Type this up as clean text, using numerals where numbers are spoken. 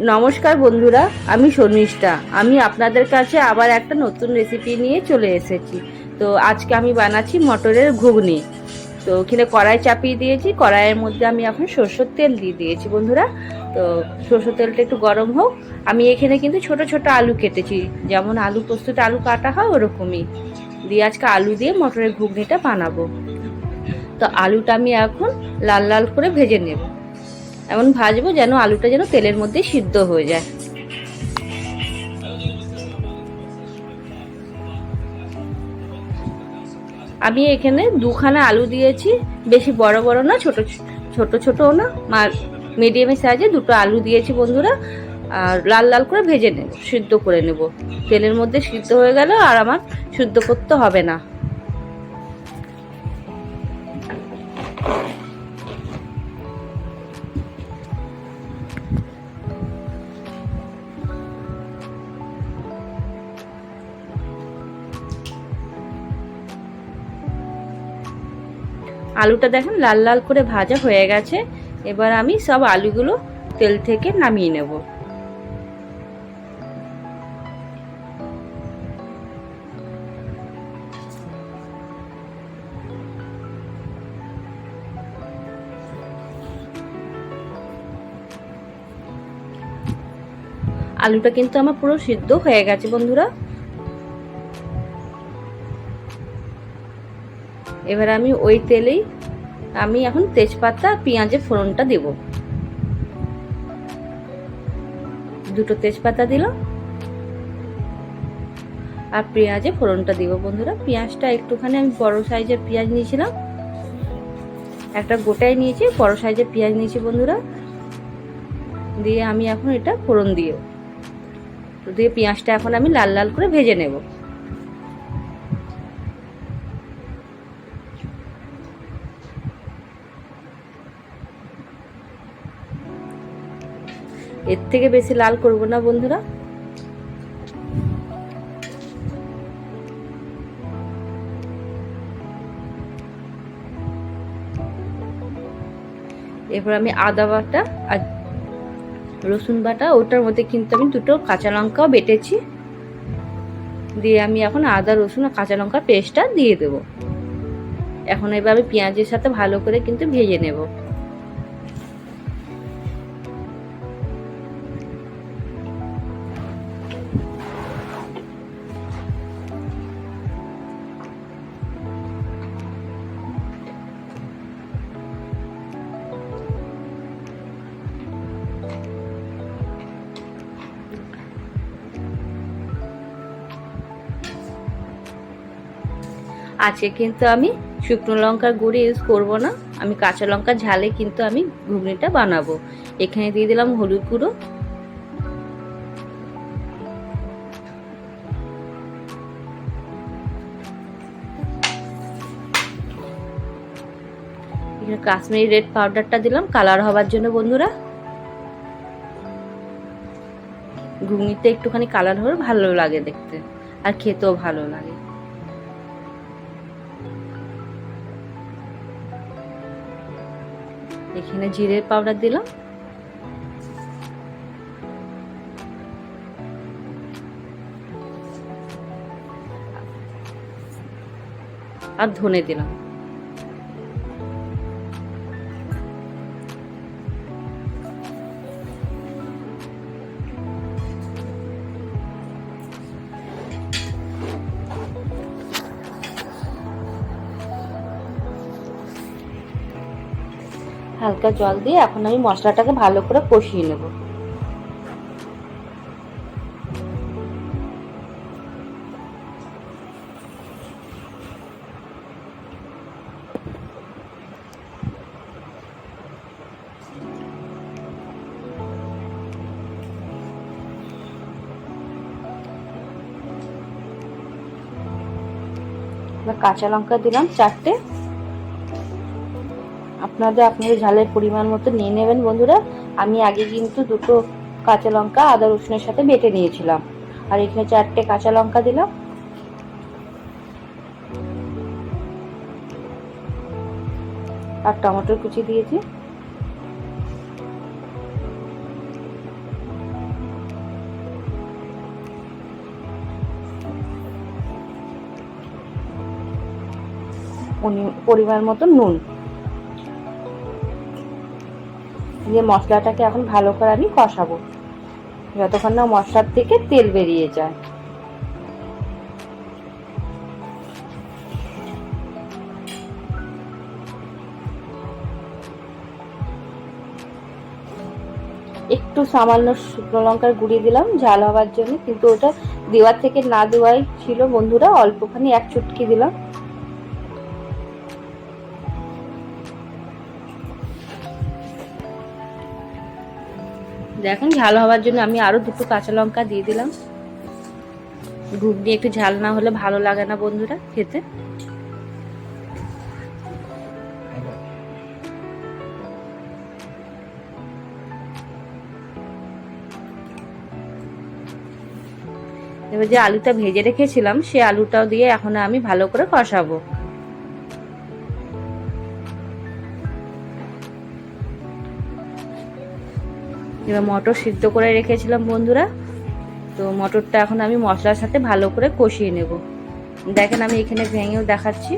নমস্কার বন্ধুরা, আমি শর্মিষ্ঠা। আমি আপনাদের কাছে আবার একটা নতুন রেসিপি নিয়ে চলে এসেছি। তো আজকে আমি বানাচ্ছি মটরের ঘুগনি। তো এখানে কড়াই চাপিয়ে দিয়েছি, কড়াইয়ের মধ্যে আমি এখন সরষের তেল দিয়ে দিয়েছি বন্ধুরা। তো সরষের তেলটা একটু গরম হোক। আমি এখানে কিন্তু ছোট ছোট আলু কেটেছি, যেমন আলু পোস্ততে আলু কাটা হয় ওরকমই দিয়ে আজকে আলু দিয়ে মটরের ঘুগনিটা বানাবো। তো আলুটা আমি এখন লাল লাল করে ভেজে নেব, এমন ভাজবো যেন আলুটা যেন তেলের মধ্যে সিদ্ধ হয়ে যায়। আমি এখানে দুখানা আলু দিয়েছি, বেশি বড় বড় না, ছোট ছোট ছোটও না, মিডিয়ামের সাইজে দুটো আলু দিয়েছি বন্ধুরা। আর লাল লাল করে ভেজে নেব, সিদ্ধ করে নেব। তেলের মধ্যে সিদ্ধ হয়ে গেল আর আমার সিদ্ধ করতে হবে না। আলুটা দেখেন লাল লাল করে ভাজা হয়ে গেছে। এবার আমি সব আলুগুলো তেল থেকে নামিয়ে নেব। আলুটা কিন্তু আমার পুরো সিদ্ধ হয়ে গেছে বন্ধুরা। এবার আমি ওই তেলেই আমি এখন তেজপাতা পেঁয়াজের ফোড়নটা দেব। দুটো তেজপাতা দিলাম আর পেঁয়াজে ফোড়নটা দিব বন্ধুরা। পেঁয়াজটা একটুখানি আমি বড় সাইজের পেঁয়াজ নিয়েছিলাম, একটা গোটাই নিয়েছি, বড় সাইজের পেঁয়াজ নিয়েছি বন্ধুরা। দিয়ে আমি এখন এটা ফোড়ন দিয়ে পেঁয়াজটা এখন আমি লাল লাল করে ভেজে নেব। এর থেকে বেশি লাল করব না বন্ধুরা। এরপর আমি আদা বাটা আর রসুন বাটা, ওটার মধ্যে কিন্তু আমি দুটো কাঁচা লঙ্কাও বেটেছি, দিয়ে আমি এখন আদা রসুন আর কাঁচা লঙ্কার পেস্টটা দিয়ে দেবো। এখন এবার আমি পেঁয়াজের সাথে ভালো করে কিন্তু ভেজে নেব। আজকে কিন্তু আমি শুকনো লঙ্কার গুঁড়ি ইউজ করব না, আমি কাঁচা লঙ্কার ঝালে কিন্তু আমি ঘুগনিটা বানাবো। এখানে দিয়ে দিলাম হলুদ গুঁড়ো, এখানে কাশ্মীরি রেড পাউডারটা দিলাম কালার হবার জন্য বন্ধুরা। ঘুগনিতে একটুখানি কালার হলে ভালো লাগে দেখতে আর খেতেও ভালো লাগে। এখানে জিরের পাউডার দিলাম আর ধনে দিলাম। হালকা জল দিয়ে এখন আমি মশলাটাকে ভালো করে কষিয়ে নেব। কাঁচা লঙ্কা দিলাম 4টে, আপনাদের ঝালের পরিমাণ মতো নিয়ে নেবেন বন্ধুরা। আমি আগে কিন্তু দুটো কাঁচা লঙ্কা আদা রসুনের সাথে বেটে নিয়েছিলাম, আর এখানে 4টে কাঁচা লঙ্কা দিলাম। আর টমেটোর কুচি দিয়েছি। পরিমাণ মতো নুন দিয়ে মশলাটাকে এখন ভালো করে আমি কষাবো যতক্ষণ না মশলার থেকে তেল বেরিয়ে যায়। একটু সামান্য শুকনো লঙ্কার গুঁড়ি দিলাম ঝাল হওয়ার জন্য, কিন্তু ওটা দেওয়ার থেকে না দেওয়াই ছিল বন্ধুরা, অল্পখানি এক চুটকি দিলাম। দেখেন ঝাল হওয়ার জন্য আমি আরো দুটো কাঁচা লঙ্কা দিয়ে দিলাম। ঘুগনি একটু ঝাল না হলে ভালো লাগে না বন্ধুরা খেতে। এবার যে আলুটা ভেজে রেখেছিলাম সে আলুটাও দিয়ে এখন আমি ভালো করে কষাবো। এবার মটর সিদ্ধ করে রেখেছিলাম বন্ধুরা, তো মটরটা এখন আমি মশলার সাথে ভালো করে কষিয়ে নেব। দেখেন আমি এখানে ভেঙেও দেখাচ্ছি।